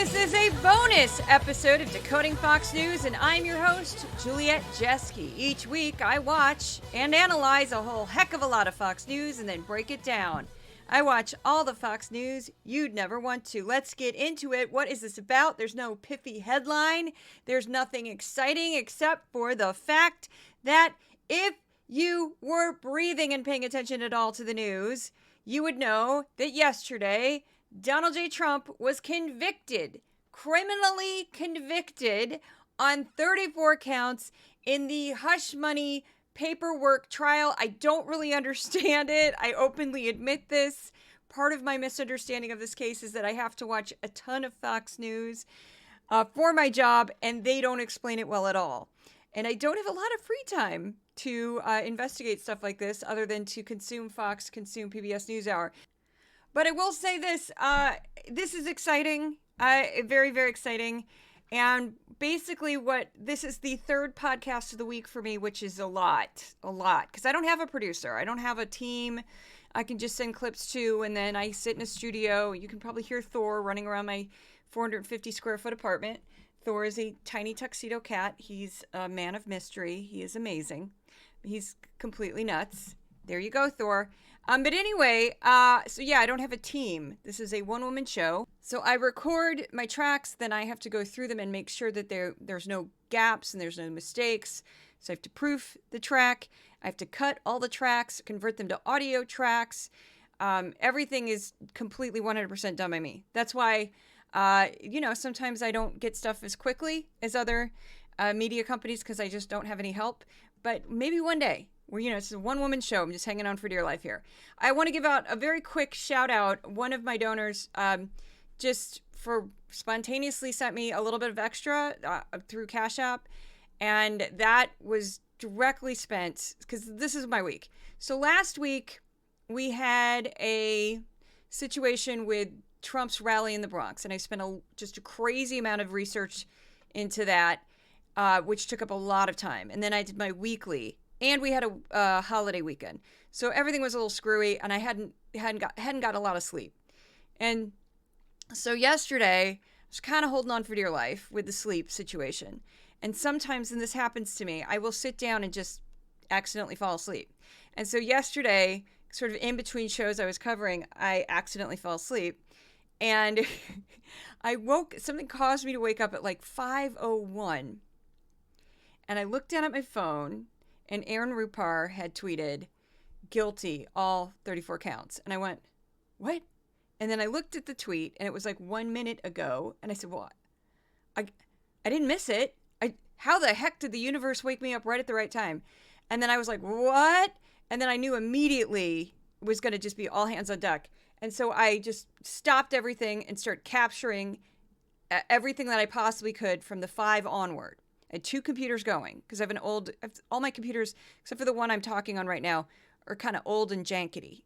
This is a bonus episode of Decoding Fox News, and I'm your host, Juliet Jeske. Each week, I watch and analyze a whole heck of a lot of Fox News and then break it down. I watch all the Fox News you'd never want to. Let's get into it. What is this about? There's no pithy headline. There's nothing exciting except for the fact that if you were breathing and paying attention at all to the news, you would know that yesterday, Donald J. Trump was criminally convicted on 34 counts in the hush money paperwork trial. I don't really understand it. I openly admit this. Part of my misunderstanding of this case is that I have to watch a ton of Fox News for my job, and they don't explain it well at all. And I don't have a lot of free time to investigate stuff like this other than to consume Fox, consume PBS NewsHour. But I will say this, this is exciting, very, very exciting. And basically this is the third podcast of the week for me, which is a lot, because I don't have a producer. I don't have a team I can just send clips to, and then I sit in a studio. You can probably hear Thor running around my 450 square foot apartment. Thor is a tiny tuxedo cat. He's a man of mystery. He is amazing. He's completely nuts. There you go, Thor. But anyway, so yeah, I don't have a team. This is a one-woman show. So I record my tracks, then I have to go through them and make sure that there's no gaps and there's no mistakes. So I have to proof the track. I have to cut all the tracks, convert them to audio tracks. Everything is completely 100% done by me. That's why, sometimes I don't get stuff as quickly as other media companies because I just don't have any help. But maybe one day. It's a one-woman show. I'm just hanging on for dear life here. I want to give out a very quick shout-out. One of my donors just spontaneously sent me a little bit of extra through Cash App, and that was directly spent, because this is my week. So last week, we had a situation with Trump's rally in the Bronx, and I spent just a crazy amount of research into that, which took up a lot of time. And then I did my weekly. And we had a holiday weekend. So everything was a little screwy, and I hadn't got a lot of sleep. And so yesterday, I was kind of holding on for dear life with the sleep situation. And sometimes, and this happens to me, I will sit down and just accidentally fall asleep. And so yesterday, sort of in between shows I was covering, I accidentally fell asleep. And something caused me to wake up at like 5:01. And I looked down at my phone, and Aaron Rupar had tweeted, guilty, all 34 counts. And I went, what? And then I looked at the tweet, and it was like 1 minute ago. And I said, well, I didn't miss it. How the heck did the universe wake me up right at the right time? And then I was like, what? And then I knew immediately it was going to just be all hands on deck. And so I just stopped everything and started capturing everything that I possibly could from the 5 onward. I had 2 computers going because I have all my computers, except for the one I'm talking on right now, are kind of old and jankety.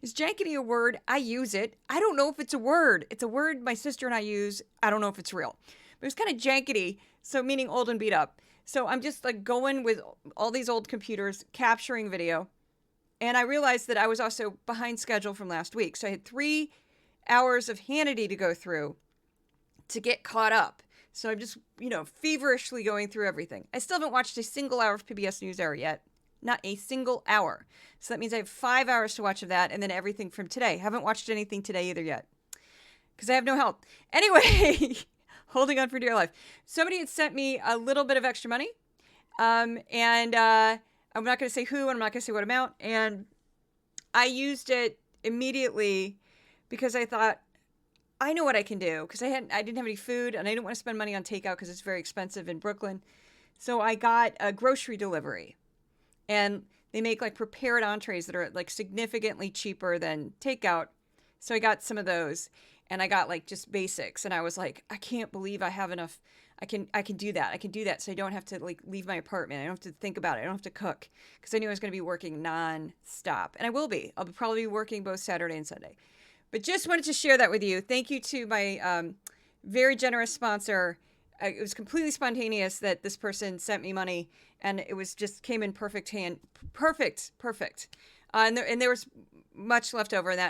Is jankety a word? I use it. I don't know if it's a word. It's a word my sister and I use. I don't know if it's real. But it's kind of jankety, so meaning old and beat up. So I'm just like going with all these old computers, capturing video. And I realized that I was also behind schedule from last week. So I had 3 hours of Hannity to go through to get caught up. So I'm just, feverishly going through everything. I still haven't watched a single hour of PBS NewsHour yet. Not a single hour. So that means I have 5 hours to watch of that, and then everything from today. Haven't watched anything today either yet, because I have no help. Anyway, holding on for dear life. Somebody had sent me a little bit of extra money, and I'm not going to say who, and I'm not going to say what amount. And I used it immediately because I thought, I know what I can do, because I didn't have any food, and I didn't want to spend money on takeout because it's very expensive in Brooklyn. So I got a grocery delivery, and they make like prepared entrees that are like significantly cheaper than takeout. So I got some of those, and I got like just basics, and I was like, I can't believe I have enough. I can do that. I can do that. So I don't have to like leave my apartment. I don't have to think about it. I don't have to cook, because I knew I was going to be working non-stop, and I will be. I'll probably be working both Saturday and Sunday. But just wanted to share that with you. Thank you to my very generous sponsor. It was completely spontaneous that this person sent me money, and it was just came in perfect hand. Perfect. And there was much left over, and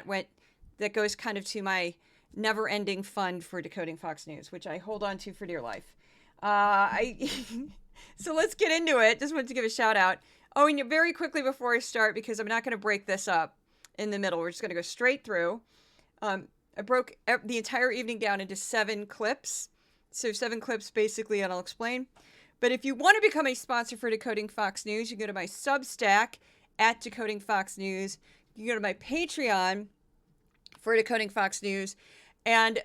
that goes kind of to my never-ending fund for Decoding Fox News, which I hold on to for dear life. So let's get into it. Just wanted to give a shout out. Oh, and very quickly before I start, because I'm not going to break this up in the middle, we're just going to go straight through. I broke the entire evening down into 7 clips. So 7 clips basically, and I'll explain. But if you want to become a sponsor for Decoding Fox News, you can go to my Substack at Decoding Fox News. You can go to my Patreon for Decoding Fox News. And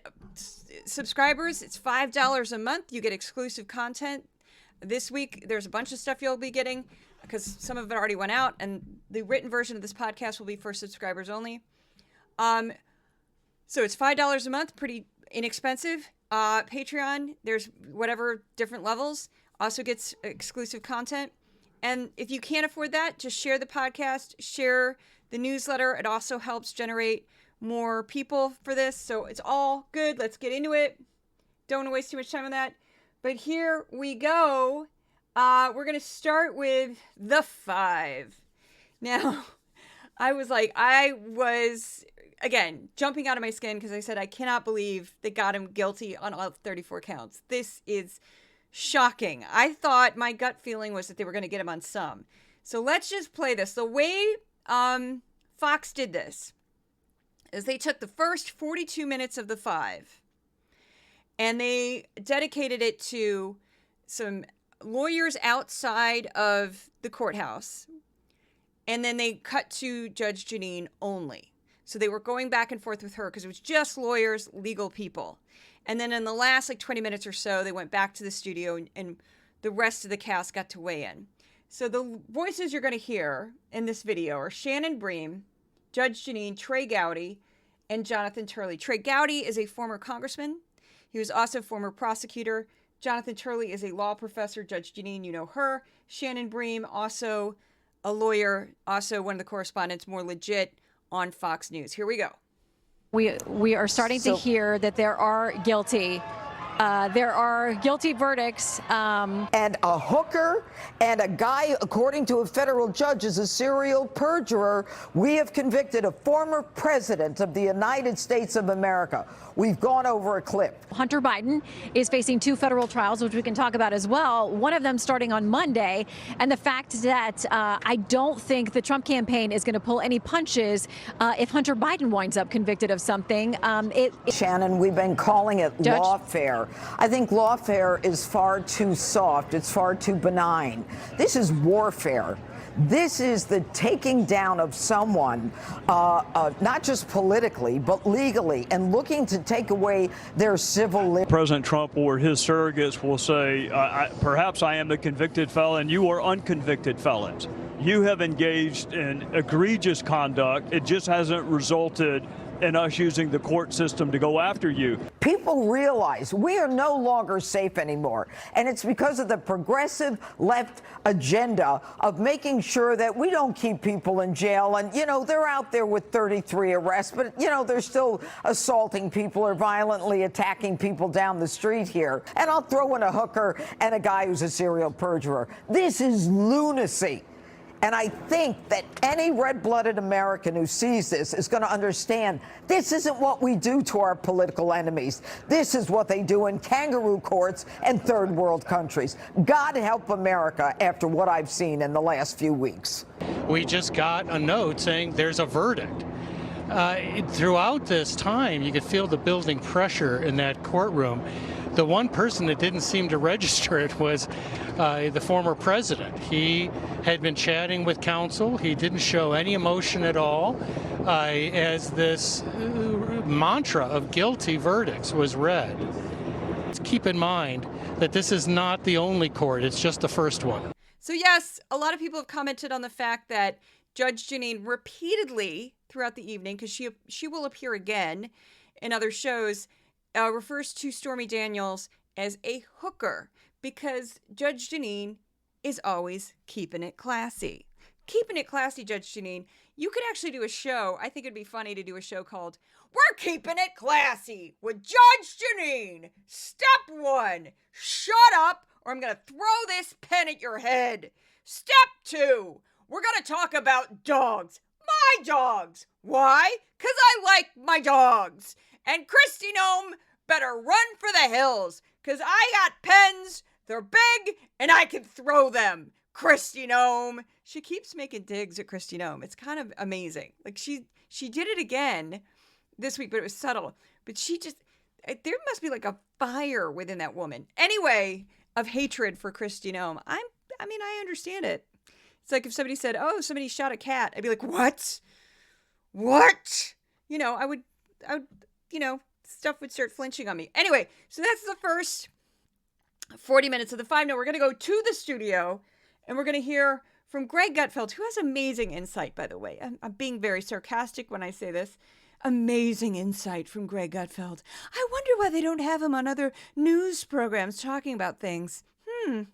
subscribers, it's $5 a month. You get exclusive content. This week, there's a bunch of stuff you'll be getting because some of it already went out. And the written version of this podcast will be for subscribers only. So it's $5 a month, pretty inexpensive. Patreon, there's whatever different levels, also gets exclusive content. And if you can't afford that, just share the podcast, share the newsletter. It also helps generate more people for this. So it's all good. Let's get into it. Don't want to waste too much time on that. But here we go. We're going to start with the 5. Now, I was, again, jumping out of my skin because I said, I cannot believe they got him guilty on all 34 counts. This is shocking. I thought my gut feeling was that they were going to get him on some. So let's just play this. The way Fox did this is they took the first 42 minutes of the 5 and they dedicated it to some lawyers outside of the courthouse. And then they cut to Judge Jeanine only. So they were going back and forth with her because it was just lawyers, legal people. And then in the last 20 minutes or so, they went back to the studio and the rest of the cast got to weigh in. So the voices you're going to hear in this video are Shannon Bream, Judge Jeanine, Trey Gowdy, and Jonathan Turley. Trey Gowdy is a former congressman. He was also a former prosecutor. Jonathan Turley is a law professor. Judge Jeanine, you know her. Shannon Bream, also a lawyer, also one of the correspondents, more legit on Fox News. Here we go. We are starting to hear that there are guilty verdicts. And a hooker and a guy, according to a federal judge, is a serial perjurer. We have convicted a former president of the United States of America. We've gone over a clip. Hunter Biden is facing 2 federal trials, which we can talk about as well. One of them starting on Monday. And the fact that I don't think the Trump campaign is going to pull any punches if Hunter Biden winds up convicted of something. Shannon, we've been calling it Judge? lawfare. I think lawfare is far too soft. It's far too benign. This is warfare. This is the taking down of someone, not just politically, but legally, and looking to take away their civil liberty. President Trump or his surrogates will say, perhaps I am the convicted felon, you are unconvicted felons. You have engaged in egregious conduct. It just hasn't resulted in us using the court system to go after you. People realize we are no longer safe anymore. And it's because of the progressive left agenda of making sure that we don't keep people in jail. And, they're out there with 33 arrests, but, they're still assaulting people or violently attacking people down the street here. And I'll throw in a hooker and a guy who's a serial perjurer. This is lunacy. And I think that any red-blooded American who sees this is going to understand this isn't what we do to our political enemies. This is what they do in kangaroo courts and third world countries. God help America after what I've seen in the last few weeks. We just got a note saying there's a verdict. Throughout this time, you could feel the building pressure in that courtroom. The one person that didn't seem to register it was the former president. He had been chatting with counsel. He didn't show any emotion at all as this mantra of guilty verdicts was read. Keep in mind that this is not the only court. It's just the first one. So yes, a lot of people have commented on the fact that Judge Jeanine repeatedly throughout the evening, because she will appear again in other shows, refers to Stormy Daniels as a hooker because Judge Jeanine is always keeping it classy. Keeping it classy, Judge Jeanine. You could actually do a show. I think it'd be funny to do a show called We're Keeping It Classy with Judge Jeanine. Step 1, shut up or I'm going to throw this pen at your head. Step 2, we're going to talk about dogs. My dogs. Why? Because I like my dogs. And Kristi Noem better run for the hills, because I got pens, they're big, and I can throw them. Kristi Noem. She keeps making digs at Kristi Noem. It's kind of amazing. Like, she did it again this week, but it was subtle. But there must be like a fire within that woman. Anyway, of hatred for Kristi Noem. I understand it. It's like if somebody said, oh, somebody shot a cat. I'd be like, what? What? I would, stuff would start flinching on me. Anyway, so that's the first 40 minutes of the 5. Now we're going to go to the studio and we're going to hear from Greg Gutfeld, who has amazing insight, by the way. I'm being very sarcastic when I say this. Amazing insight from Greg Gutfeld. I wonder why they don't have him on other news programs talking about things.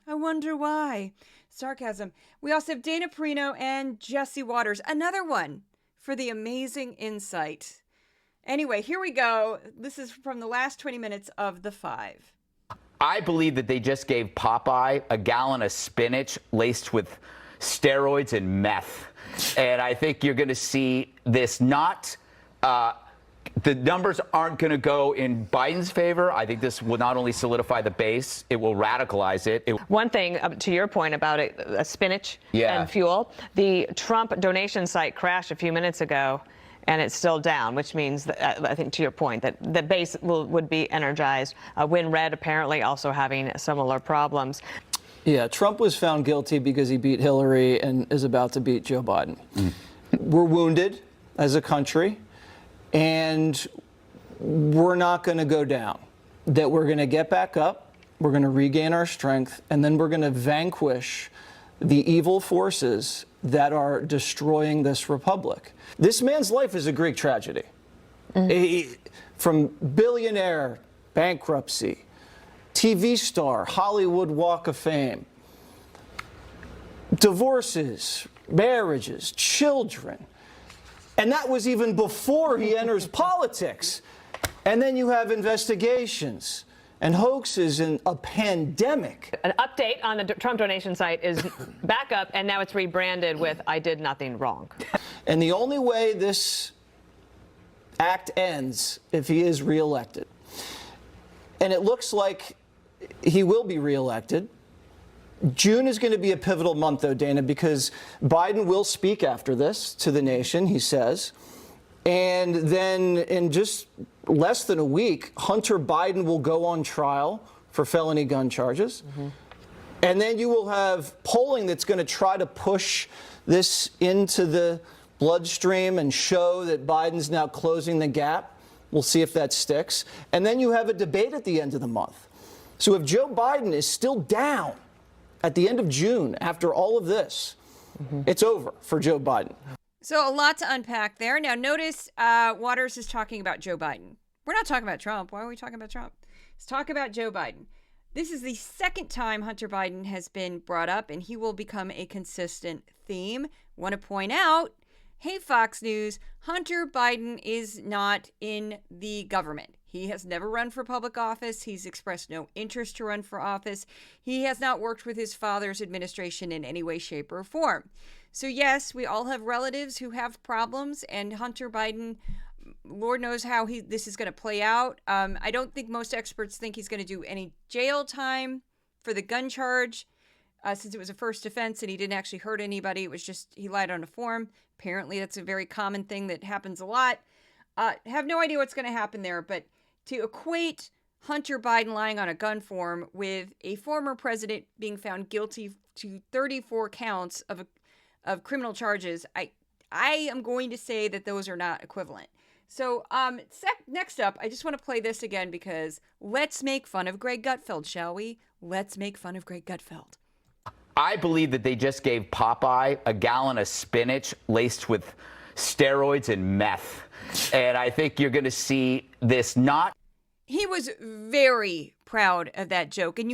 I wonder why. Sarcasm. We also have Dana Perino and Jesse Waters, another one for the amazing insight. Anyway, here we go. This is from the last 20 minutes of the 5. I believe that they just gave Popeye a gallon of spinach laced with steroids and meth. And I think you're going to see this the numbers aren't going to go in Biden's favor. I think this will not only solidify the base, it will radicalize it. One thing, to your point about spinach and fuel, the Trump donation site crashed a few minutes ago, and it's still down, which means, that, I think to your point, that the base would be energized. WinRed apparently also having similar problems. Yeah, Trump was found guilty because he beat Hillary and is about to beat Joe Biden. We're wounded as a country. And we're not going to go down, that we're going to get back up, we're going to regain our strength, and then we're going to vanquish the evil forces that are destroying this republic. This man's life is a Greek tragedy. From billionaire, bankruptcy, TV star, Hollywood Walk of Fame, divorces, marriages, children. And that was even before he enters politics. And then you have investigations and hoaxes and a pandemic. An update on the Trump donation site is back up, and now it's rebranded with "I did nothing wrong." And the only way this act ends if he is reelected. And it looks like he will be reelected. June is going to be a pivotal month, though, Dana, because Biden will speak after this to the nation, he says. And then in just less than a week, Hunter Biden will go on trial for felony gun charges. And then you will have polling that's going to try to push this into the bloodstream and show that Biden's now closing the gap. We'll see if that sticks. And then you have a debate at the end of the month. So if Joe Biden is still down at the end of June, after all of this, it's over for Joe Biden. So a lot to unpack there. Now, notice Waters is talking about Joe Biden. We're not talking about Trump. Why are we talking about Trump? Let's talk about Joe Biden. This is the second time Hunter Biden has been brought up, and he will become a consistent theme. Want to point out, hey, Fox News, Hunter Biden is not in the government. He has never run for public office. He's expressed no interest to run for office. He has not worked with his father's administration in any way, shape, or form. So yes, we all have relatives who have problems, and Hunter Biden, Lord knows how this is going to play out. I don't think most experts think he's going to do any jail time for the gun charge, since it was a first offense and he didn't actually hurt anybody. It was just he lied on a form. Apparently, that's a very common thing that happens a lot. Have no idea what's going to happen there, but to equate Hunter Biden lying on a gun form with a former president being found guilty to 34 counts of criminal charges, I am going to say that those are not equivalent. So next up, I just want to play this again because let's make fun of Greg Gutfeld, shall we? Let's make fun of Greg Gutfeld. I believe that they just gave Popeye a gallon of spinach laced with steroids and meth. And I think you're going to see this not. He was very proud of that joke. And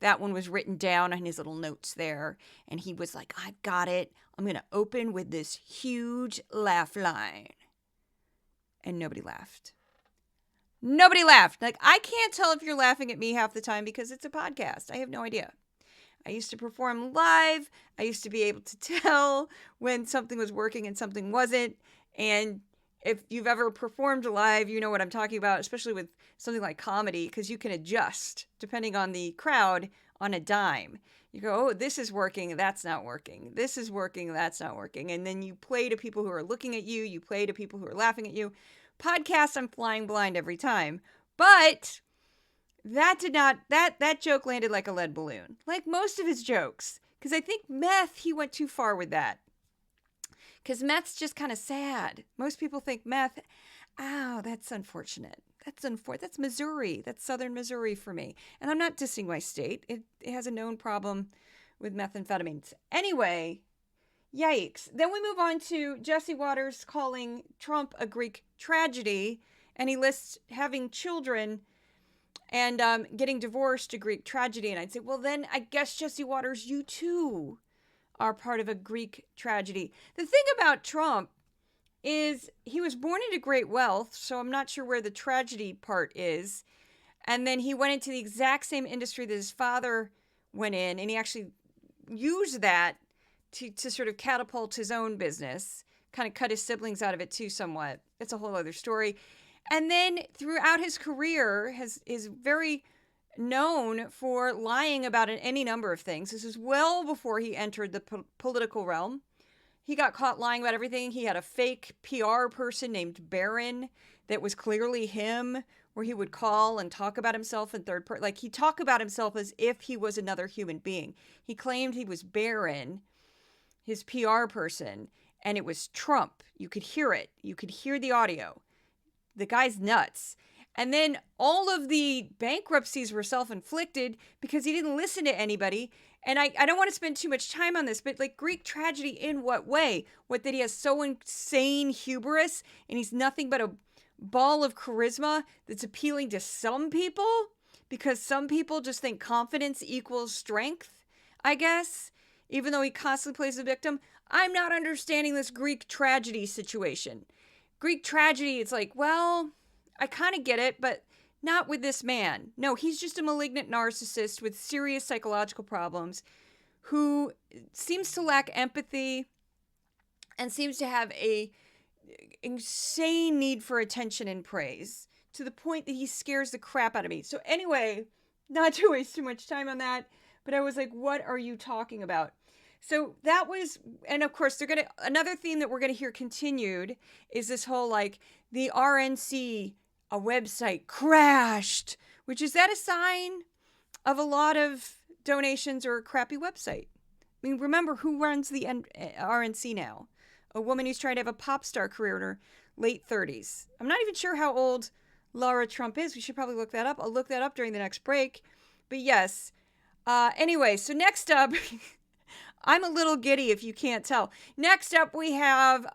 that one was written down on his little notes there. And he was like, I've got it. I'm going to open with this huge laugh line. And nobody laughed. Nobody laughed. Like, I can't tell if you're laughing at me half the time because it's a podcast. I have no idea. I used to perform live. I used to be able to tell when something was working and something wasn't. And if you've ever performed live, you know what I'm talking about, especially with something like comedy, because you can adjust depending on the crowd on a dime. You go, oh, this is working, that's not working. This is working, that's not working. And then you play to people who are looking at you. You play to people who are laughing at you. Podcast, I'm flying blind every time. But that joke landed like a lead balloon, like most of his jokes. Because I think meth, he went too far with that. Because meth's just kind of sad. Most people think meth, oh, that's unfortunate. That's Missouri. That's southern Missouri for me. And I'm not dissing my state. It has a known problem with methamphetamines. Anyway, yikes. Then we move on to Jesse Waters calling Trump a Greek tragedy. And he lists having children and getting divorced a Greek tragedy. And I'd say, well, then I guess, Jesse Waters, you too are part of a Greek tragedy. The thing about Trump is he was born into great wealth, so I'm not sure where the tragedy part is. And then he went into the exact same industry that his father went in, and he actually used that to sort of catapult his own business, kind of cut his siblings out of it too somewhat. It's a whole other story. And then throughout his career is very known for lying about any number of things. This is well before he entered the political realm. He got caught lying about everything. He had a fake PR person named Barron that was clearly him, where he would call and talk about himself in third person. Like, he talked about himself as if he was another human being. He claimed he was Barron, his PR person, and it was Trump. You could hear it. You could hear the audio. The guy's nuts. And then all of the bankruptcies were self-inflicted because he didn't listen to anybody. And I don't want to spend too much time on this, but like, Greek tragedy in what way? What, that he has so insane hubris and he's nothing but a ball of charisma that's appealing to some people because some people just think confidence equals strength, I guess, even though he constantly plays the victim. I'm not understanding this Greek tragedy situation. Greek tragedy, it's like, well, I kind of get it, but not with this man. No, he's just a malignant narcissist with serious psychological problems who seems to lack empathy and seems to have a insane need for attention and praise to the point that he scares the crap out of me. So anyway, not to waste too much time on that, but I was like, what are you talking about? So that was, and of course, another theme that we're going to hear continued is this whole, like, the RNC, a website crashed, which is that a sign of a lot of donations or a crappy website? I mean, remember who runs the RNC now? A woman who's trying to have a pop star career in her late 30s. I'm not even sure how old Laura Trump is. We should probably look that up. I'll look that up during the next break. But yes. Anyway, so next up, I'm a little giddy if you can't tell. Next up, we have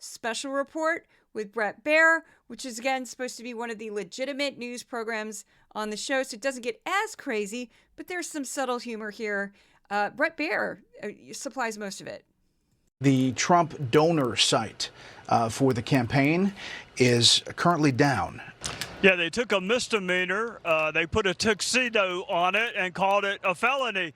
Special Report with Bret Baier, which is, again, supposed to be one of the legitimate news programs on the show, so it doesn't get as crazy, but there's some subtle humor here. Bret Baier supplies most of it. The Trump donor site for the campaign is currently down. Yeah, they took a misdemeanor, they put a tuxedo on it and called it a felony.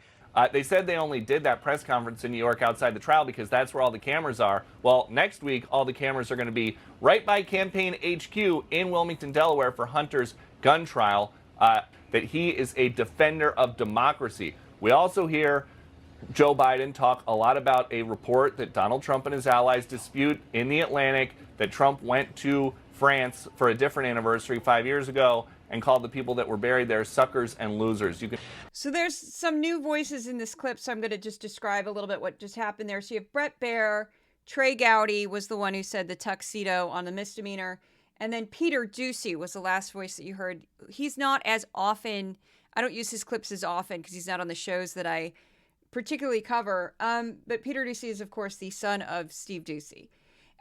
They said they only did that press conference in New York outside the trial because that's where all the cameras are. Well, next week, all the cameras are going to be right by Campaign HQ in Wilmington, Delaware for Hunter's gun trial, that he is a defender of democracy. We also hear Joe Biden talk a lot about a report that Donald Trump and his allies dispute in the Atlantic, that Trump went to France for a different anniversary 5 years ago and called the people that were buried there suckers and losers. So there's some new voices in this clip, so I'm going to just describe a little bit what just happened there. So you have Bret Baier, Trey Gowdy was the one who said the tuxedo on the misdemeanor, and then Peter Doocy was the last voice that you heard. He's not as often, I don't use his clips as often because he's not on the shows that I particularly cover, but Peter Doocy is, of course, the son of Steve Doocy.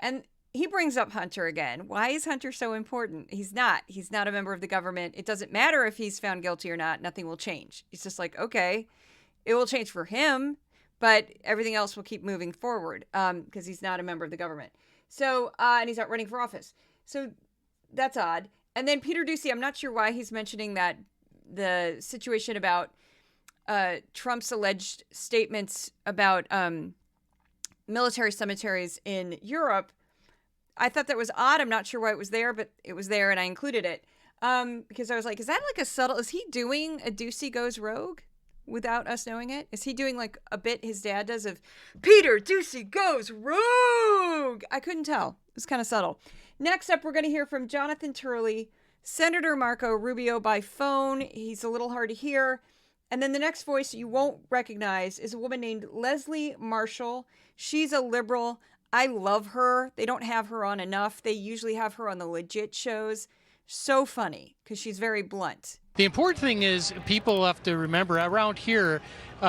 And he brings up Hunter again. Why is Hunter so important? He's not a member of the government. It doesn't matter if he's found guilty or not. Nothing will change. It's just like, okay, it will change for him, but everything else will keep moving forward because he's not a member of the government. So, and he's not running for office. So that's odd. And then Peter Doocy, I'm not sure why he's mentioning that the situation about Trump's alleged statements about military cemeteries in Europe. I thought that was odd. I'm not sure why it was there, but it was there and I included it. Because I was like, is that like a subtle, is he doing a Ducey Goes Rogue without us knowing it? Is he doing like a bit his dad does of Peter Ducey Goes Rogue? I couldn't tell. It was kind of subtle. Next up, we're going to hear from Jonathan Turley, Senator Marco Rubio by phone. He's a little hard to hear. And then the next voice you won't recognize is a woman named Leslie Marshall. She's a liberal. I love her. They don't have her on enough. They usually have her on the legit shows. So funny because she's very blunt. The important thing is people have to remember around here,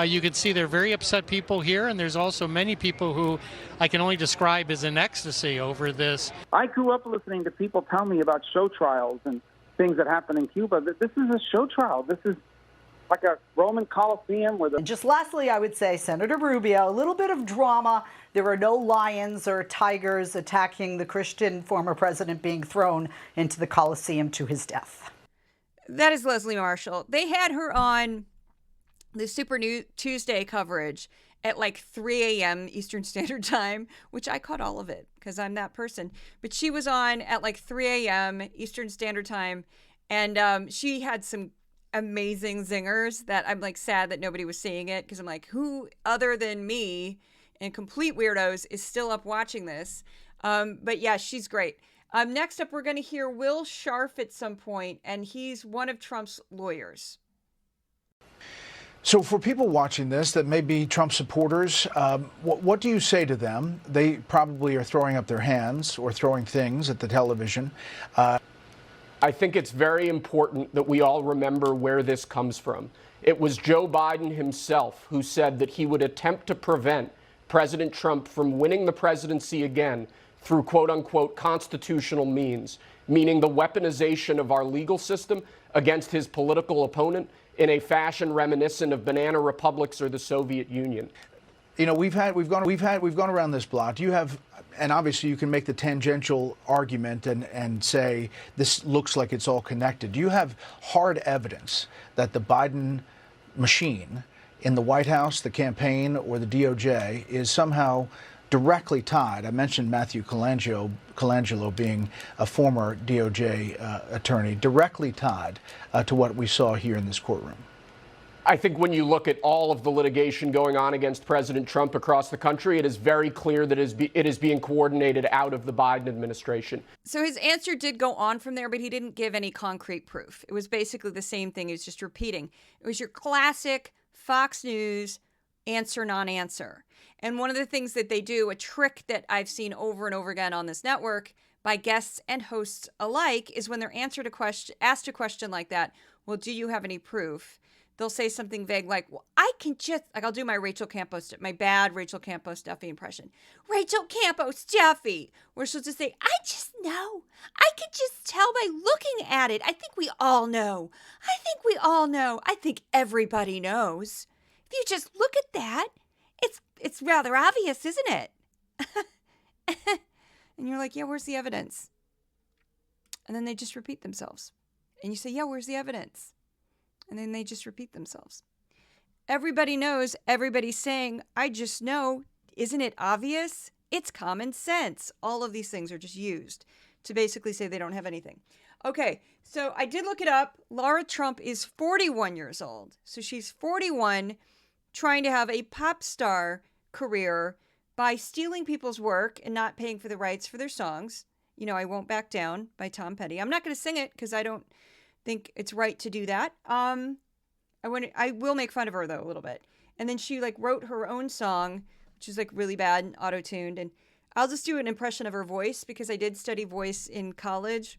you can see there are very upset people here, and there's also many people who I can only describe as in ecstasy over this. I grew up listening to people tell me about show trials and things that happen in Cuba. This is a show trial. This is like a Roman Colosseum with And just lastly, I would say Senator Rubio, a little bit of drama. There were no lions or tigers attacking the Christian former president being thrown into the Colosseum to his death. That is Leslie Marshall. They had her on the Super Tuesday coverage at like 3 a.m. Eastern Standard Time, which I caught all of it because I'm that person. But she was on at like 3 a.m. Eastern Standard Time, and she had some amazing zingers that I'm like sad that nobody was seeing it because I'm like, who other than me and complete weirdos is still up watching this? But yeah, she's great. Next up, we're going to hear Will Scharf at some point, and he's one of Trump's lawyers. So for people watching this that may be Trump supporters, what do you say to them? They probably are throwing up their hands or throwing things at the television. I think it's very important that we all remember where this comes from. It was Joe Biden himself who said that he would attempt to prevent President Trump from winning the presidency again through quote-unquote constitutional means, meaning the weaponization of our legal system against his political opponent in a fashion reminiscent of banana republics or the Soviet Union. You know, we've gone around this block. You have, and obviously you can make the tangential argument and say this looks like it's all connected. Do you have hard evidence that the Biden machine in the White House, the campaign, or the DOJ is somehow directly tied? I mentioned Matthew Colangelo being a former DOJ attorney, directly tied to what we saw here in this courtroom. I think when you look at all of the litigation going on against President Trump across the country, it is very clear that it is being coordinated out of the Biden administration. So his answer did go on from there, but he didn't give any concrete proof. It was basically the same thing. He was just repeating. It was your classic Fox News answer, non-answer. And one of the things that they do, a trick that I've seen over and over again on this network by guests and hosts alike, is when they're asked a question like that, well, do you have any proof? They'll say something vague like, well, I can just, like I'll do my my bad Rachel Campos Duffy impression. Rachel Campos Duffy, where she'll just say, I just know. I can just tell by looking at it. I think we all know. I think everybody knows. If you just look at that, it's rather obvious, isn't it? And you're like, yeah, where's the evidence? And then they just repeat themselves. And you say, yeah, where's the evidence? And then they just repeat themselves. Everybody knows, everybody's saying, I just know. Isn't it obvious? It's common sense. All of these things are just used to basically say they don't have anything. Okay, so I did look it up. Laura Trump is 41 years old. So she's 41, trying to have a pop star career by stealing people's work and not paying for the rights for their songs. You know, I Won't Back Down by Tom Petty. I'm not going to sing it because I don't think it's right to do that. I will make fun of her though a little bit. And then she like wrote her own song, which is like really bad and auto-tuned. And I'll just do an impression of her voice because I did study voice in college.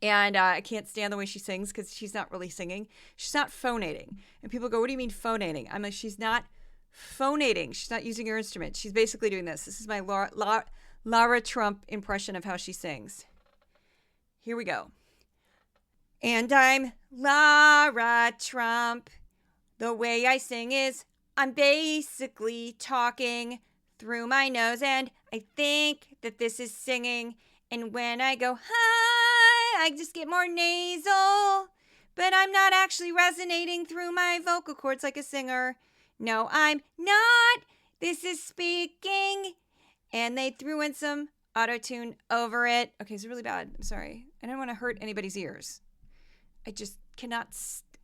And I can't stand the way she sings because she's not really singing. She's not phonating. And people go, what do you mean phonating? I'm like, she's not phonating. She's not using her instrument. She's basically doing this. This is my Laura Trump impression of how she sings. Here we go. And I'm Laura Trump. The way I sing is I'm basically talking through my nose, and I think that this is singing. And when I go high, I just get more nasal, but I'm not actually resonating through my vocal cords like a singer. No, I'm not. This is speaking. And they threw in some auto-tune over it. Okay, it's really bad. I'm sorry. I don't want to hurt anybody's ears. I just cannot.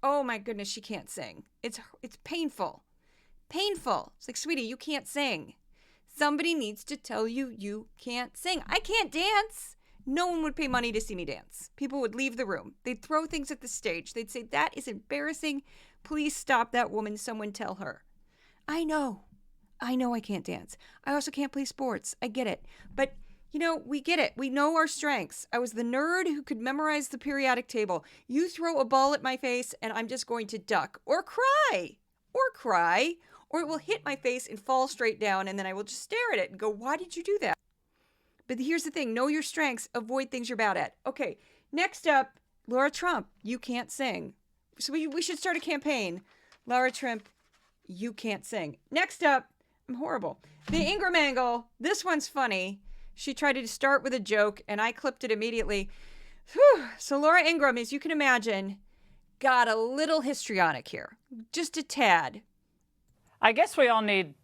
Oh my goodness, she can't sing. It's painful. Painful. It's like, sweetie, you can't sing. Somebody needs to tell you you can't sing. I can't dance. No one would pay money to see me dance. People would leave the room. They'd throw things at the stage. They'd say, that is embarrassing. Please stop that woman. Someone tell her. I know I can't dance. I also can't play sports. I get it. But, you know, we get it. We know our strengths. I was the nerd who could memorize the periodic table. You throw a ball at my face and I'm just going to duck or cry, or it will hit my face and fall straight down, and then I will just stare at it and go, why did you do that? But here's the thing. Know your strengths. Avoid things you're bad at. Okay, next up, Laura Trump. You can't sing. So we should start a campaign. Laura Trump, you can't sing. Next up, I'm horrible. The Ingraham angle. This one's funny. She tried to start with a joke, and I clipped it immediately. Whew. So Laura Ingraham, as you can imagine, got a little histrionic here. Just a tad. I guess we all need,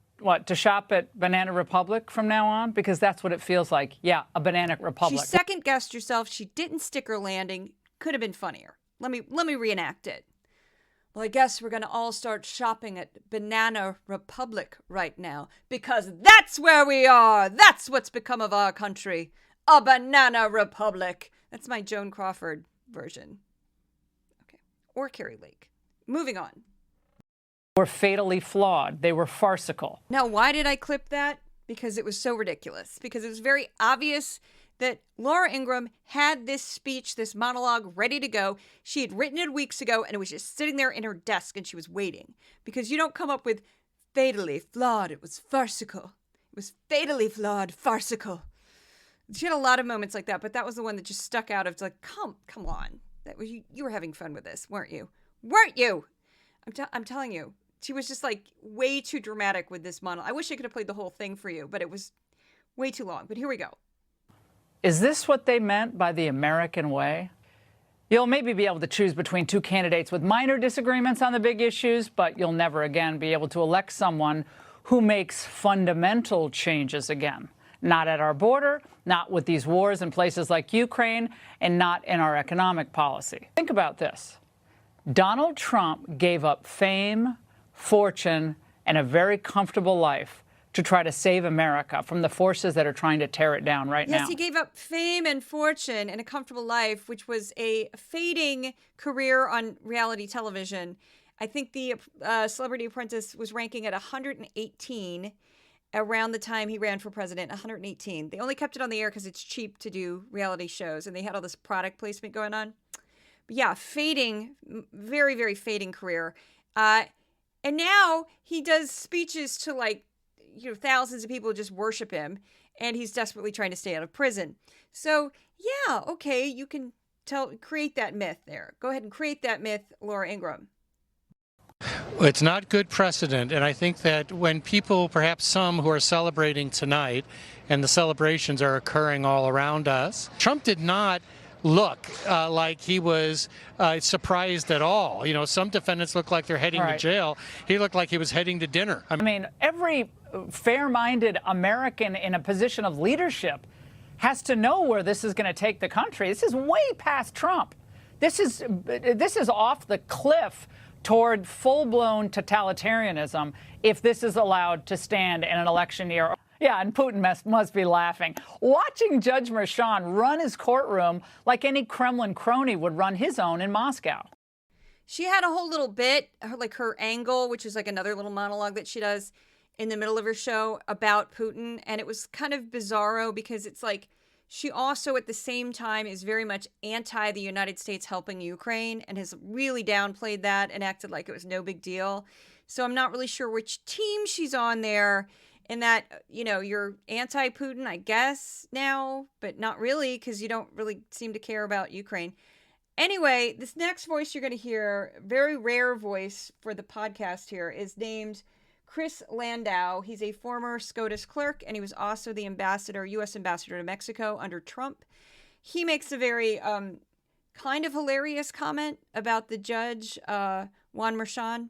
to shop at Banana Republic from now on? Because that's what it feels like. Yeah, a Banana Republic. She second-guessed herself. She didn't stick her landing. Could have been funnier. Let me reenact it. Well, I guess we're going to all start shopping at Banana Republic right now, because that's where we are. That's what's become of our country. A Banana Republic. That's my Joan Crawford version. Okay. Or Carrie Lake. Moving on. Were fatally flawed. They were farcical. Now, why did I clip that? Because it was so ridiculous. Because it was very obvious that Laura Ingraham had this speech, this monologue ready to go. She had written it weeks ago, and it was just sitting there in her desk, and she was waiting. Because you don't come up with fatally flawed. It was farcical. It was fatally flawed, farcical. She had a lot of moments like that, but that was the one that just stuck out. Of like, come on. That was you were having fun with this, weren't you? Weren't you? I'm telling you. She was just like way too dramatic with this monologue. I wish I could have played the whole thing for you, but it was way too long. But here we go. Is this what they meant by the American way? You'll maybe be able to choose between two candidates with minor disagreements on the big issues, but you'll never again be able to elect someone who makes fundamental changes again. Not at our border, not with these wars in places like Ukraine, and not in our economic policy. Think about this. Donald Trump gave up fame, fortune, and a very comfortable life to try to save America from the forces that are trying to tear it down right now. Yes, he gave up fame and fortune and a comfortable life, which was a fading career on reality television. I think the Celebrity Apprentice was ranking at 118 around the time he ran for president, 118. They only kept it on the air because it's cheap to do reality shows, and they had all this product placement going on. But yeah, fading, very, very fading career. And now he does speeches to thousands of people who just worship him, and he's desperately trying to stay out of prison. So yeah, okay, you can create that myth there. Go ahead and create that myth, Laura Ingraham. It's not good precedent, and I think that when people, perhaps some who are celebrating tonight, and the celebrations are occurring all around us, Trump did not look like he was surprised at all. You know, some defendants look like they're heading to jail. He looked like he was heading to dinner. I mean, every fair-minded American in a position of leadership has to know where this is going to take the country. This is way past Trump. This is off the cliff toward full-blown totalitarianism if this is allowed to stand in an election year. Yeah, and Putin must be laughing. Watching Judge Merchan run his courtroom like any Kremlin crony would run his own in Moscow. She had a whole little bit, like her angle, which is like another little monologue that she does in the middle of her show about Putin. And it was kind of bizarro because it's like she also at the same time is very much anti the United States helping Ukraine and has really downplayed that and acted like it was no big deal. So I'm not really sure which team she's on there. And that, you know, you're anti-Putin, I guess, now, but not really, because you don't really seem to care about Ukraine. Anyway, this next voice you're going to hear, very rare voice for the podcast here, is named Chris Landau. He's a former SCOTUS clerk, and he was also the U.S. ambassador to Mexico under Trump. He makes a very kind of hilarious comment about the judge, Juan Merchan.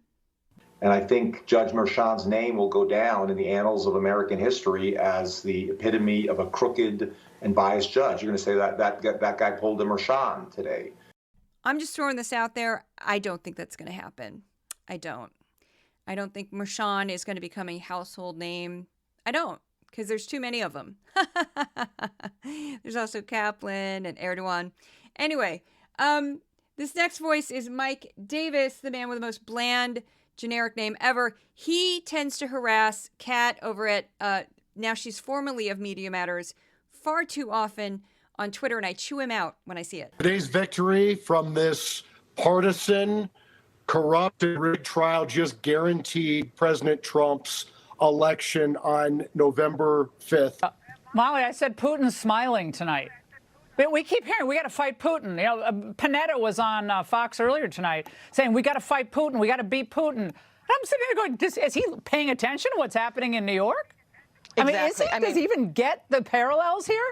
And I think Judge Merchan's name will go down in the annals of American history as the epitome of a crooked and biased judge. You're going to say that guy pulled a Merchan today. I'm just throwing this out there. I don't think that's going to happen. I don't think Merchan is going to become a household name. I don't, because there's too many of them. There's also Kaplan and Erdogan. Anyway, this next voice is Mike Davis, the man with the most bland generic name ever. He tends to harass Kat over at, now she's formerly of Media Matters, far too often on Twitter, and I chew him out when I see it. Today's victory from this partisan, corrupt, and rigged trial just guaranteed President Trump's election on November 5th. Molly, I said Putin's smiling tonight. We keep hearing we got to fight Putin. You know, Panetta was on Fox earlier tonight saying we got to fight Putin. We got to beat Putin. And I'm sitting there going, is he paying attention to what's happening in New York? Exactly. I mean, does he even get the parallels here?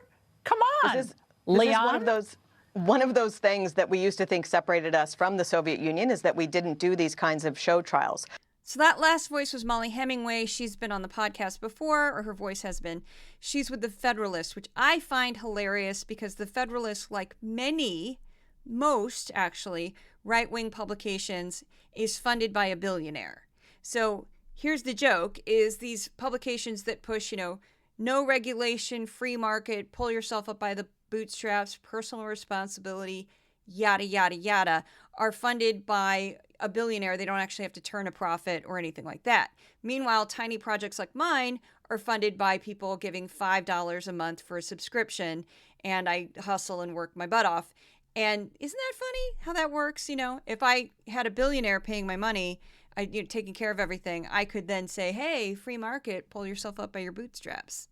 Come on, this Leon. is one of those things that we used to think separated us from the Soviet Union, is that we didn't do these kinds of show trials. So that last voice was Molly Hemingway. She's been on the podcast before, or her voice has been. She's with The Federalist, which I find hilarious because The Federalist, like most actually, right-wing publications, is funded by a billionaire. So here's the joke, is these publications that push, no regulation, free market, pull yourself up by the bootstraps, personal responsibility, yada, yada, yada, are funded by a billionaire. They don't actually have to turn a profit or anything like that. Meanwhile, tiny projects like mine are funded by people giving $5 a month for a subscription, and I hustle and work my butt off. And isn't that funny how that works? If I had a billionaire paying my money, taking care of everything, I could then say, hey, free market, pull yourself up by your bootstraps.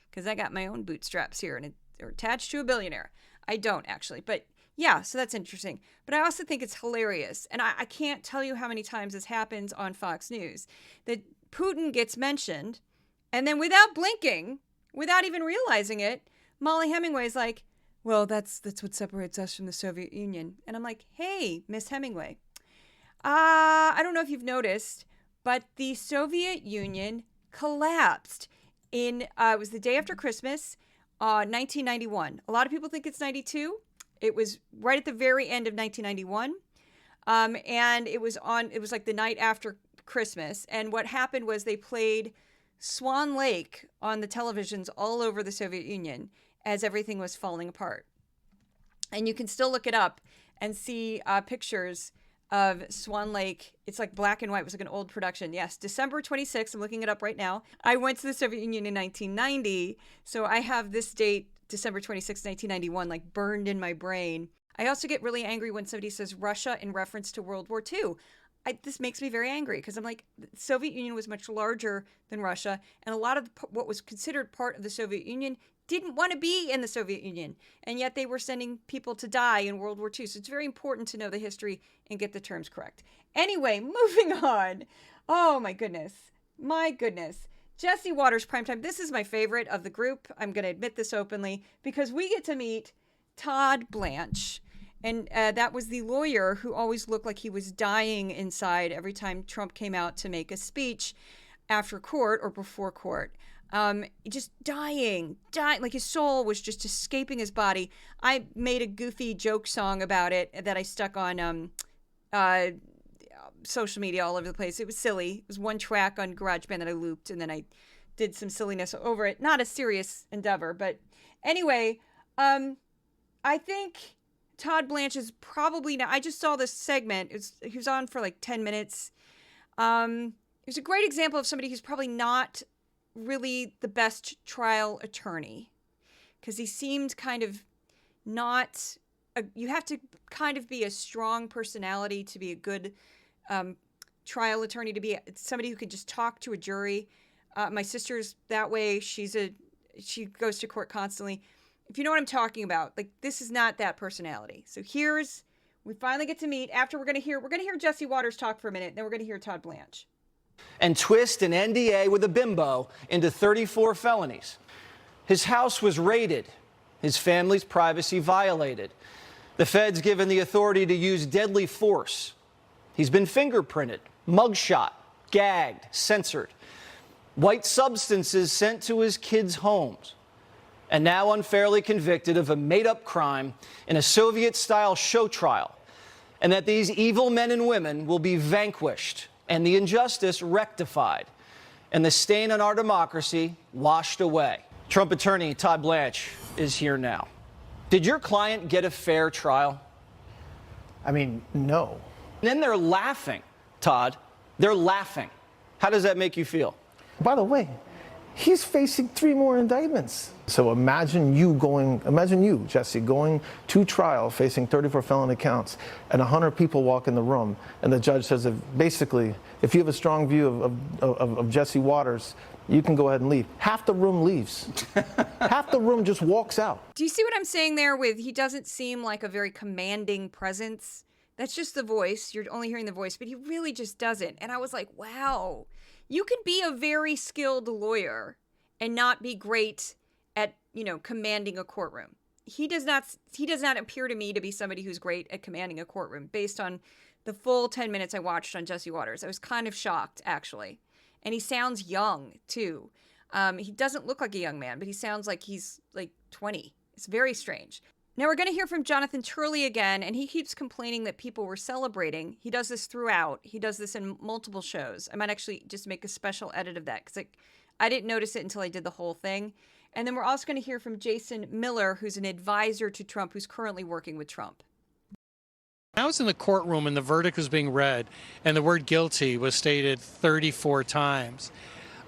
Because I got my own bootstraps here, and they're attached to a billionaire. I don't actually, but yeah, so that's interesting. But I also think it's hilarious. And I can't tell you how many times this happens on Fox News, that Putin gets mentioned, and then without blinking, without even realizing it, Molly Hemingway's like, well, that's what separates us from the Soviet Union. And I'm like, hey, Miss Hemingway, I don't know if you've noticed, but the Soviet Union collapsed it was the day after Christmas, 1991. A lot of people think it's 92. It was right at the very end of 1991. And it was like the night after Christmas. And what happened was they played Swan Lake on the televisions all over the Soviet Union as everything was falling apart. And you can still look it up and see pictures of Swan Lake. It's like black and white. It was like an old production. Yes, December 26th. I'm looking it up right now. I went to the Soviet Union in 1990. So I have this date, December 26, 1991, like burned in my brain. I also get really angry when somebody says Russia in reference to World War II. This makes me very angry because I'm like, the Soviet Union was much larger than Russia. And a lot of what was considered part of the Soviet Union didn't want to be in the Soviet Union. And yet they were sending people to die in World War II. So it's very important to know the history and get the terms correct. Anyway, moving on. Oh, my goodness. My goodness. Jesse Waters Primetime. This is my favorite of the group. I'm going to admit this openly because we get to meet Todd Blanche. And that was the lawyer who always looked like he was dying inside every time Trump came out to make a speech after court or before court. Just dying, like his soul was just escaping his body. I made a goofy joke song about it that I stuck on social media all over the place. It was silly. It was one track on GarageBand that I looped, and then I did some silliness over it. Not a serious endeavor, but anyway, I think Todd Blanche is probably now. I just saw this segment. He was on for like 10 minutes. It was a great example of somebody who's probably not really the best trial attorney, because he seemed kind of not. You have to kind of be a strong personality to be a good trial attorney, to be somebody who could just talk to a jury. My sister's that way. She goes to court constantly. If you know what I'm talking about, like this is not that personality. So we finally get to meet. After we're gonna hear Jesse Waters talk for a minute, then we're gonna hear Todd Blanche. And twist an NDA with a bimbo into 34 felonies. His house was raided. His family's privacy violated. The feds given the authority to use deadly force. He's been fingerprinted, mugshot, gagged, censored, white substances sent to his kids' homes, and now unfairly convicted of a made-up crime in a Soviet-style show trial, and that these evil men and women will be vanquished and the injustice rectified and the stain on our democracy washed away. Trump attorney Todd Blanche is here now. Did your client get a fair trial? I mean, no. And then they're laughing, Todd. They're laughing. How does that make you feel? By the way, he's facing 3 more indictments. So imagine you, Jesse, going to trial facing 34 felony counts, and 100 people walk in the room, and the judge says, basically, if you have a strong view of Jesse Waters, you can go ahead and leave. Half the room leaves. Half the room just walks out. Do you see what I'm saying there with he doesn't seem like a very commanding presence? That's just the voice. You're only hearing the voice, but he really just doesn't. And I was like, wow, you can be a very skilled lawyer and not be great at, commanding a courtroom. He does not appear to me to be somebody who's great at commanding a courtroom based on the full 10 minutes I watched on Jesse Waters. I was kind of shocked, actually. And he sounds young, too. He doesn't look like a young man, but he sounds like he's like 20. It's very strange. Now we're going to hear from Jonathan Turley again, and he keeps complaining that people were celebrating. He does this throughout. He does this in multiple shows. I might actually just make a special edit of that because I didn't notice it until I did the whole thing. And then we're also going to hear from Jason Miller, who's an advisor to Trump, who's currently working with Trump. I was in the courtroom and the verdict was being read, and the word guilty was stated 34 times.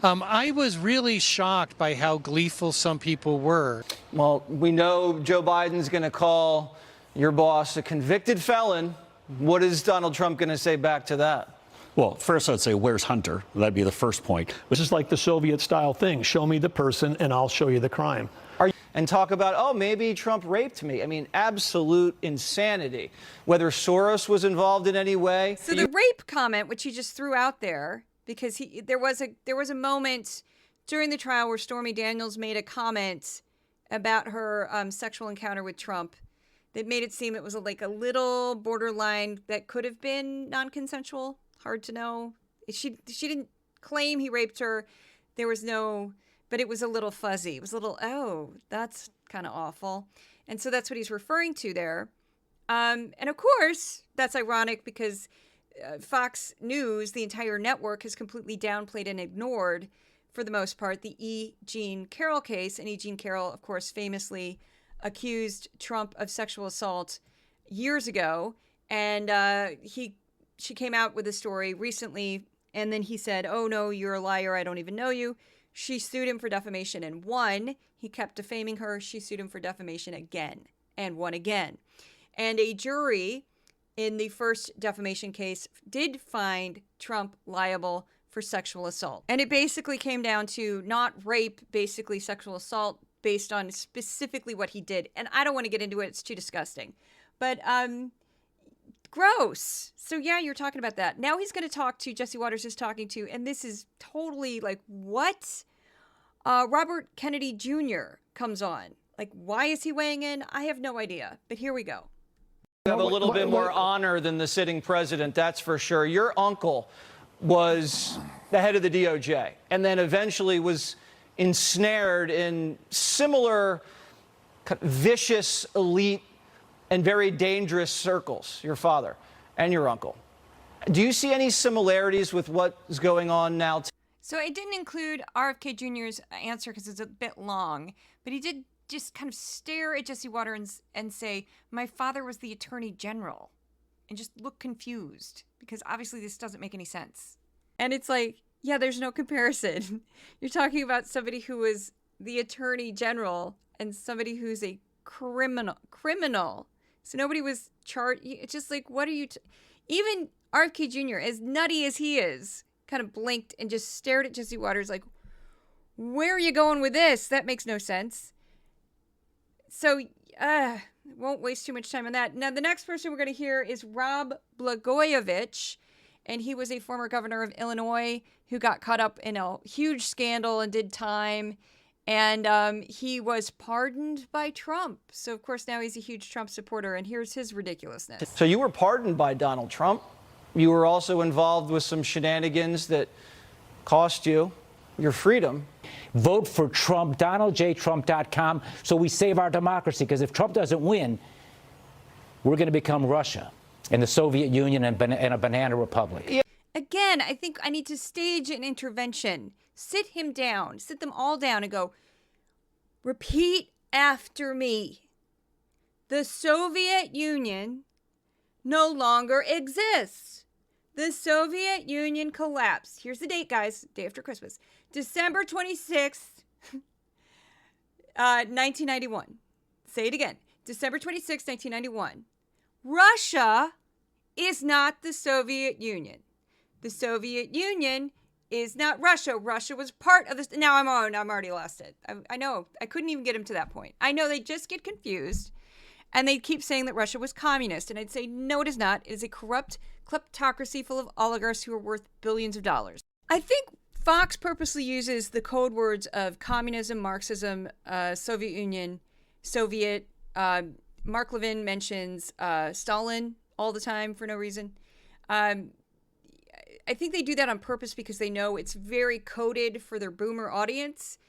I was really shocked by how gleeful some people were. Well, we know Joe Biden's going to call your boss a convicted felon. What is Donald Trump going to say back to that? Well, first I'd say, where's Hunter? That'd be the first point. This is like the Soviet-style thing. Show me the person, and I'll show you the crime. And talk about, oh, maybe Trump raped me. I mean, absolute insanity. Whether Soros was involved in any way. So the rape comment, which he just threw out there, because there was a moment during the trial where Stormy Daniels made a comment about her sexual encounter with Trump that made it seem it was like a little borderline that could have been non-consensual. Hard to know. She didn't claim he raped her. There was no... But it was a little fuzzy. It was a little, oh, that's kind of awful. And so that's what he's referring to there. And of course, that's ironic because Fox News, the entire network, has completely downplayed and ignored, for the most part, the E. Jean Carroll case. And E. Jean Carroll, of course, famously accused Trump of sexual assault years ago. And she came out with a story recently. And then he said, oh, no, you're a liar. I don't even know you. She sued him for defamation and won. He kept defaming her. She sued him for defamation again and won again. And a jury in the first defamation case did find Trump liable for sexual assault. And it basically came down to not rape, basically sexual assault based on specifically what he did. And I don't want to get into it. It's too disgusting. But gross. So yeah, you're talking about that. Now he's going to talk to, Jesse Waters is talking to, and this is totally like, what? Robert Kennedy Jr. comes on. Like, why is he weighing in? I have no idea, but here we go. You have a little bit more honor than the sitting president, that's for sure. Your uncle was the head of the DOJ and then eventually was ensnared in similar vicious, elite, and very dangerous circles, your father and your uncle. Do you see any similarities with what's going on now? So I didn't include RFK Jr.'s answer because it's a bit long, but he did just kind of stare at Jesse Waters and say, my father was the attorney general, and just look confused because obviously this doesn't make any sense. And it's like, yeah, there's no comparison. You're talking about somebody who was the attorney general and somebody who's a criminal. So nobody was charged. It's just like, what are you... Even RFK Jr., as nutty as he is, kind of blinked and just stared at Jesse Waters like, where are you going with this? That makes no sense. So, won't waste too much time on that. Now, the next person we're going to hear is Rob Blagojevich, and he was a former governor of Illinois who got caught up in a huge scandal and did time. And he was pardoned by Trump. So, of course, now he's a huge Trump supporter. And here's his ridiculousness. So you were pardoned by Donald Trump? You were also involved with some shenanigans that cost you your freedom. Vote for Trump, DonaldJTrump.com, so we save our democracy. Because if Trump doesn't win, we're going to become Russia and the Soviet Union and a banana republic. Yeah. Again, I think I need to stage an intervention. Sit him down, sit them all down and go, repeat after me. The Soviet Union no longer exists. The Soviet Union collapsed. Here's the date, guys. Day after Christmas. December 26th, 1991. Say it again. December 26th, 1991. Russia is not the Soviet Union. The Soviet Union is not Russia. Russia was part of this. Now I'm already lost it. I know. I couldn't even get him to that point. I know they just get confused. And they keep saying that Russia was communist. And I'd say, no, it is not. It is a corrupt kleptocracy full of oligarchs who are worth billions of dollars. I think Fox purposely uses the code words of communism, Marxism, Soviet Union, Soviet. Mark Levin mentions Stalin all the time for no reason. I think they do that on purpose because they know it's very coded for their boomer audience.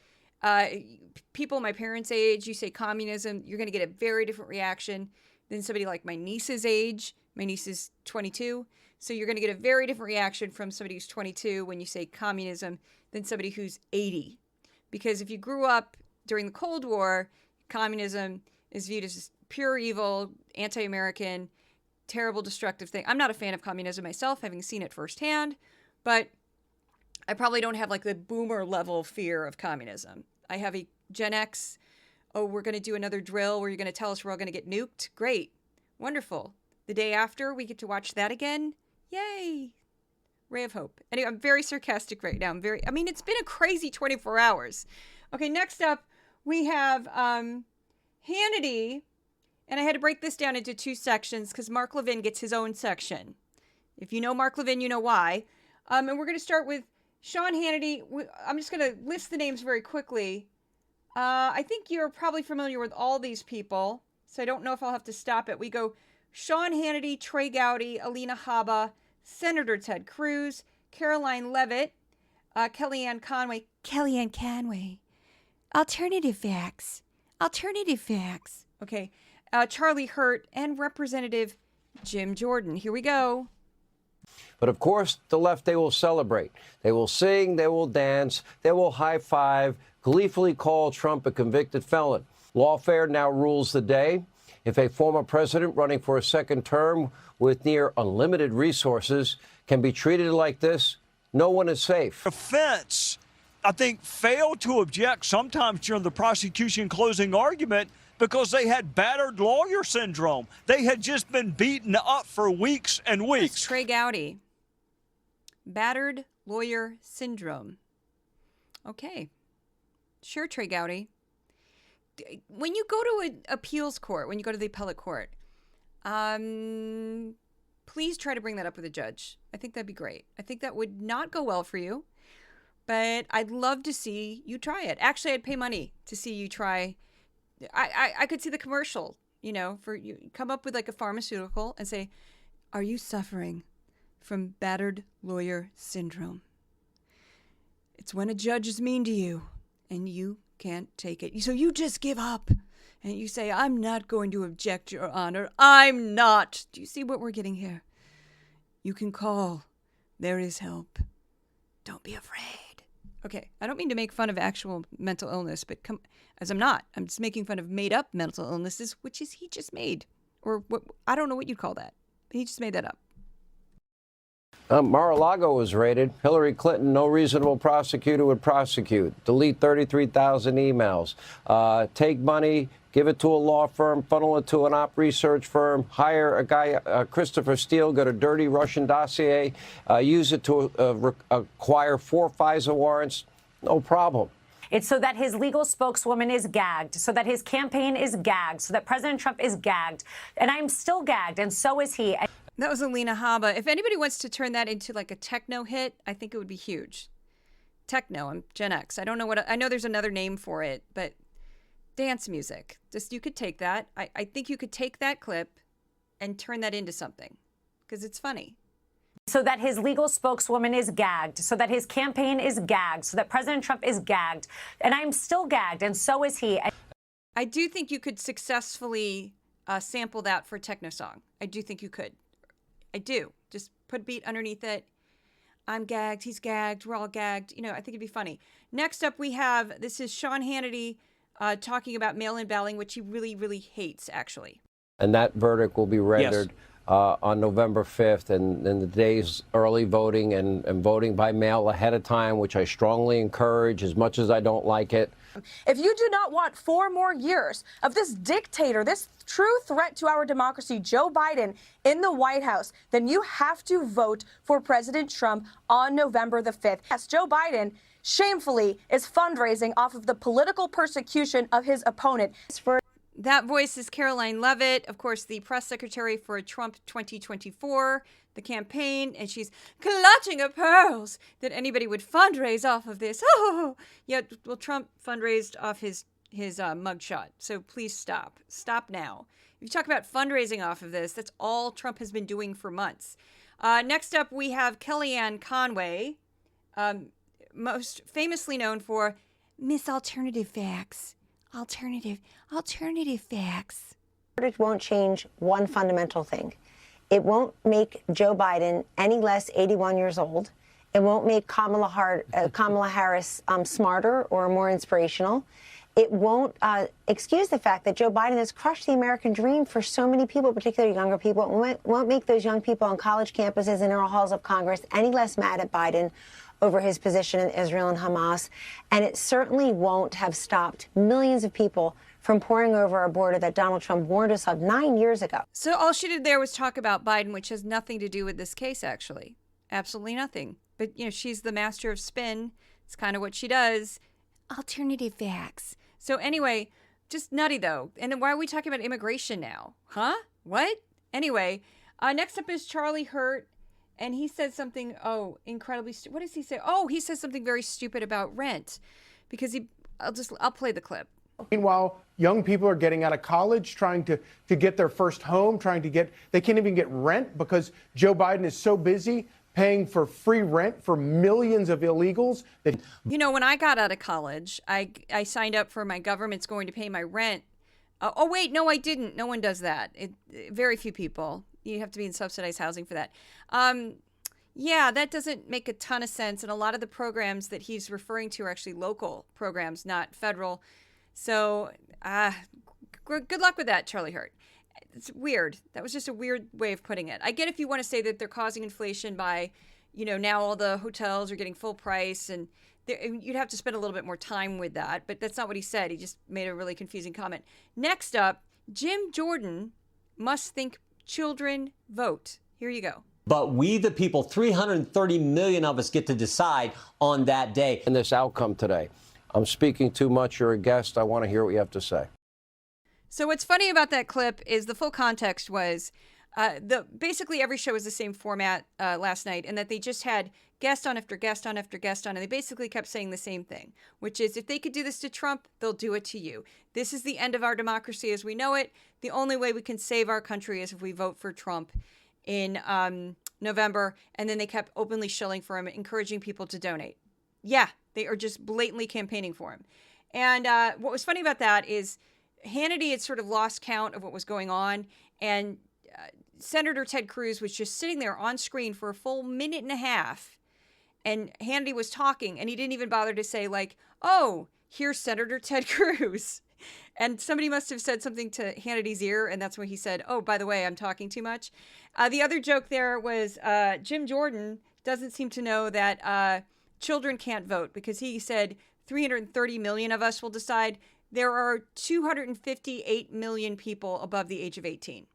People my parents' age, you say communism, you're going to get a very different reaction than somebody like my niece's age. My niece is 22. So you're going to get a very different reaction from somebody who's 22 when you say communism than somebody who's 80. Because if you grew up during the Cold War, communism is viewed as pure evil, anti-American, terrible, destructive thing. I'm not a fan of communism myself, having seen it firsthand, but I probably don't have like the boomer level fear of communism. I have a Gen X, oh, we're going to do another drill where you're going to tell us we're all going to get nuked. Great. Wonderful. The day after, we get to watch that again. Yay. Ray of hope. Anyway, I'm very sarcastic right now. I mean, it's been a crazy 24 hours. Okay, next up, we have Hannity. And I had to break this down into two sections because Mark Levin gets his own section. If you know Mark Levin, you know why. And we're going to start with Sean Hannity. I'm just going to list the names very quickly. I think you're probably familiar with all these people, so I don't know if I'll have to stop it. We go Sean Hannity, Trey Gowdy, Alina Habba, Senator Ted Cruz, Caroline Levitt, Kellyanne Conway. Alternative facts. Okay. Charlie Hurt, and Representative Jim Jordan. Here we go. But of course, the left, they will celebrate. They will sing, they will dance, they will high-five, gleefully call Trump a convicted felon. Lawfare now rules the day. If a former president running for a second term with near unlimited resources can be treated like this, no one is safe. Defense, I think, failed to object sometimes during the prosecution closing argument because they had battered lawyer syndrome. They had just been beaten up for weeks and weeks. That's Trey Gowdy. Battered lawyer syndrome. Okay. Sure, Trey Gowdy. When you go to an appeals court, when you go to the appellate court, please try to bring that up with a judge. I think that'd be great. I think that would not go well for you, but I'd love to see you try it. Actually, I'd pay money to see you try. I could see the commercial, you know, for you come up with like a pharmaceutical and say, are you suffering from battered lawyer syndrome? It's when a judge is mean to you and you can't take it. So you just give up and you say, I'm not going to object, Your Honor. I'm not. Do you see what we're getting here? You can call. There is help. Don't be afraid. Okay, I don't mean to make fun of actual mental illness, but as I'm not. I'm just making fun of made-up mental illnesses, which is he just made. Or what? I don't know what you'd call that. He just made that up. Mar-a-Lago was raided. Hillary Clinton, no reasonable prosecutor would prosecute. Delete 33,000 emails. Take money, give it to a law firm, funnel it to an op research firm, hire a guy, Christopher Steele, get a dirty Russian dossier, use it to acquire 4 FISA warrants. No problem. It's so that his legal spokeswoman is gagged, so that his campaign is gagged, so that President Trump is gagged. And I'm still gagged, and so is he. That was Alina Habba. If anybody wants to turn that into like a techno hit, I think it would be huge. Techno, I'm Gen X. I don't know I know there's another name for it, but dance music. Just, you could take that. I think you could take that clip and turn that into something because it's funny. So that his legal spokeswoman is gagged, so that his campaign is gagged, so that President Trump is gagged. And I'm still gagged, and so is he. I do think you could successfully sample that for Techno Song. I do think you could. I do. Just put a beat underneath it. I'm gagged. He's gagged. We're all gagged. You know, I think it'd be funny. Next up, we have, this is Sean Hannity talking about mail-in balloting, which he really, really hates, actually. And that verdict will be rendered on November 5th, and the day's early voting and voting by mail ahead of time, which I strongly encourage as much as I don't like it. If you do not want 4 more years of this dictator, this true threat to our democracy, Joe Biden, in the White House, then you have to vote for President Trump on November the 5th. Yes, Joe Biden shamefully is fundraising off of the political persecution of his opponent. That voice is Caroline Levitt, of course, the press secretary for Trump 2024, the campaign, and she's clutching her pearls that anybody would fundraise off of this. Oh, yeah, well, Trump fundraised off his mugshot, so please stop. Stop now. If you talk about fundraising off of this, that's all Trump has been doing for months. Next up, we have Kellyanne Conway, most famously known for Miss Alternative Facts. Alternative facts. It won't change one fundamental thing. It won't make Joe Biden any less 81 years old. It won't make Kamala Harris smarter or more inspirational. It won't excuse the fact that Joe Biden has crushed the American dream for so many people, particularly younger people. It won't make those young people on college campuses and in our halls of Congress any less mad at Biden over his position in Israel and Hamas. And it certainly won't have stopped millions of people from pouring over our border that Donald Trump warned us of 9 years ago. So all she did there was talk about Biden, which has nothing to do with this case, actually. Absolutely nothing. But, you know, she's the master of spin. It's kind of what she does. Alternative facts. So anyway, just nutty, though. And then why are we talking about immigration now? Huh? What? Anyway, next up is Charlie Hurt. And he said something, incredibly stupid. What does he say? Oh, he says something very stupid about rent. Because I'll play the clip. Meanwhile, young people are getting out of college, trying to get their first home, they can't even get rent because Joe Biden is so busy paying for free rent for millions of illegals. You know, when I got out of college, I signed up for my government's going to pay my rent. Oh, wait, no, I didn't. No one does that. Very few people. You have to be in subsidized housing for that. Yeah, that doesn't make a ton of sense. And a lot of the programs that he's referring to are actually local programs, not federal. So good luck with that, Charlie Hurt. It's weird. That was just a weird way of putting it. I get if you want to say that they're causing inflation by, you know, now all the hotels are getting full price and you'd have to spend a little bit more time with that. But that's not what he said. He just made a really confusing comment. Next up, Jim Jordan must think children vote. Here you go. But we, the people, 330 million of us get to decide on that day. And this outcome today. I'm speaking too much. You're a guest. I want to hear what you have to say. So what's funny about that clip is the full context was basically every show was the same format last night, and that they just had guest on after guest on after guest on, and they basically kept saying the same thing, which is if they could do this to Trump, they'll do it to you. This is the end of our democracy as we know it. The only way we can save our country is if we vote for Trump in November. And then they kept openly shilling for him, encouraging people to donate. Yeah, they are just blatantly campaigning for him. And what was funny about that is Hannity had sort of lost count of what was going on. And Senator Ted Cruz was just sitting there on screen for a full minute and a half. And Hannity was talking, and he didn't even bother to say, like, oh, here's Senator Ted Cruz. And somebody must have said something to Hannity's ear, and that's when he said, oh, by the way, I'm talking too much. The other joke there was Jim Jordan doesn't seem to know that children can't vote, because he said 330 million of us will decide. There are 258 million people above the age of 18.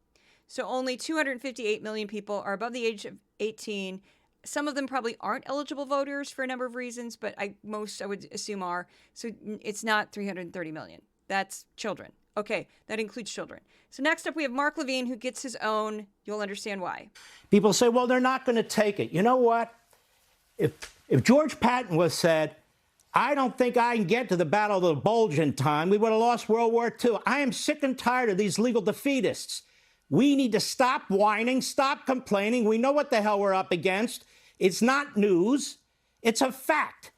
So only 258 million people are above the age of 18. Some of them probably aren't eligible voters for a number of reasons, but most I would assume are. So it's not 330 million. That's children. Okay, that includes children. So next up, we have Mark Levin, who gets his own. You'll understand why. People say, well, they're not going to take it. You know what? If George Patton was said, I don't think I can get to the Battle of the Bulge in time, we would have lost World War II. I am sick and tired of these legal defeatists. We need to stop whining, stop complaining. We know what the hell we're up against. It's not news. It's a fact.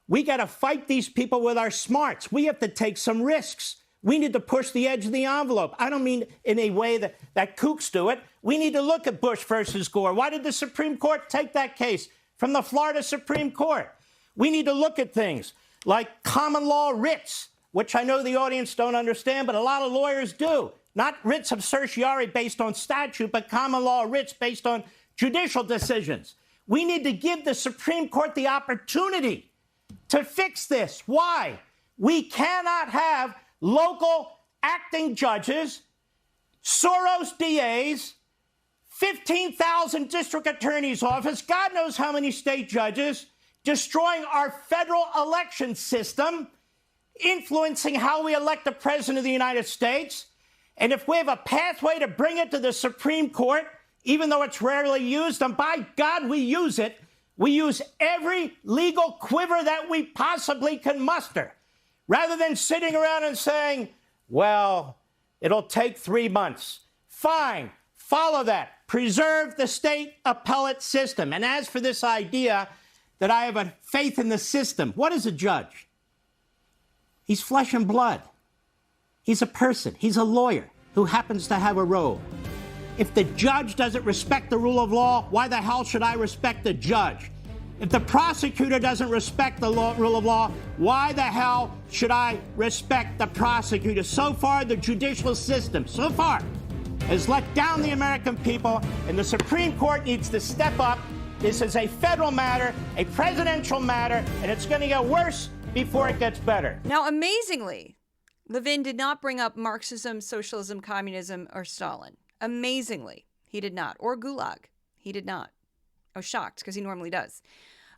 We got to fight these people with our smarts. We have to take some risks. We need to push the edge of the envelope. I don't mean in a way that kooks do it. We need to look at Bush versus Gore. Why did the Supreme Court take that case from the Florida Supreme Court? We need to look at things like common law writs, which I know the audience don't understand, but a lot of lawyers do. Not writs of certiorari based on statute, but common law writs based on judicial decisions. We need to give the Supreme Court the opportunity to fix this. Why? We cannot have local acting judges, Soros DAs, 15,000 district attorney's office, God knows how many state judges, destroying our federal election system, influencing how we elect the President of the United States. And if we have a pathway to bring it to the Supreme Court, even though it's rarely used, and by God, we use it, we use every legal quiver that we possibly can muster, rather than sitting around and saying, well, it'll take 3 months. Fine, follow that. Preserve the state appellate system. And as for this idea that I have a faith in the system, what is a judge? He's flesh and blood. He's a person. He's a lawyer who happens to have a robe. If the judge doesn't respect the rule of law, why the hell should I respect the judge? If the prosecutor doesn't respect the rule of law, why the hell should I respect the prosecutor? So far, the judicial system, has let down the American people, and the Supreme Court needs to step up. This is a federal matter, a presidential matter, and it's going to get worse before it gets better. Now, amazingly, Levin did not bring up Marxism, socialism, communism, or Stalin. Amazingly, he did not. Or Gulag. He did not. I was shocked because he normally does.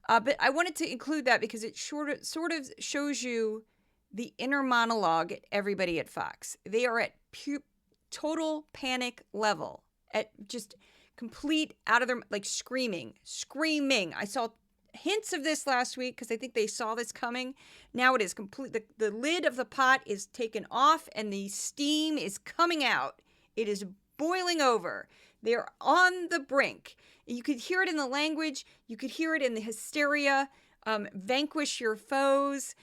But I wanted to include that because it sort of shows you the inner monologue at everybody at Fox. They are at total panic level, at just complete out of their, like, screaming. I saw hints of this last week because I think they saw this coming. Now it is complete. The lid of the pot is taken off and the steam is coming out. It is boiling over. They're on the brink. You could hear it in the language. You could hear it in the hysteria. Vanquish your foes.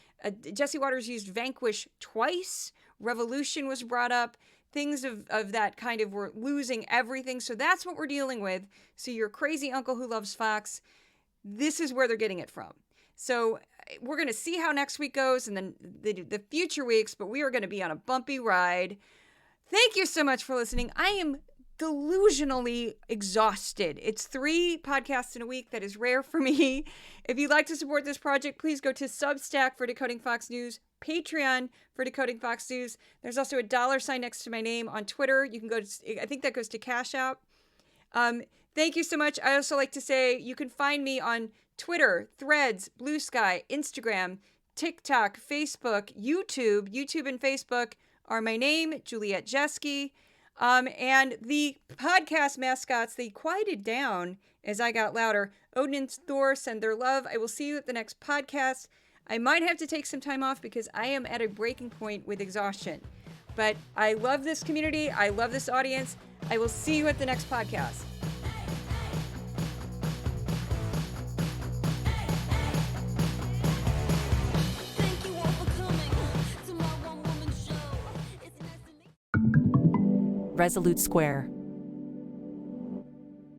Jesse Waters used vanquish twice. Revolution was brought up. Things of that kind of, we're losing everything. So that's what we're dealing with. So your crazy uncle who loves Fox, this is where they're getting it from. So we're going to see how next week goes and then the future weeks, but we are going to be on a bumpy ride. Thank you so much for listening. I am delusionally exhausted. It's 3 podcasts in a week. That is rare for me. If you'd like to support this project, please go to Substack for Decoding Fox News, Patreon for Decoding Fox News. There's also a $sign next to my name on Twitter. You can go to, I think that goes to Cash Out. Thank you so much. I also like to say you can find me on Twitter, Threads, Blue Sky, Instagram, TikTok, Facebook, YouTube. YouTube and Facebook are my name, Juliet Jeske. And the podcast mascots, they quieted down as I got louder. Odin and Thor send their love. I will see you at the next podcast. I might have to take some time off because I am at a breaking point with exhaustion. But I love this community. I love this audience. I will see you at the next podcast. Resolute Square.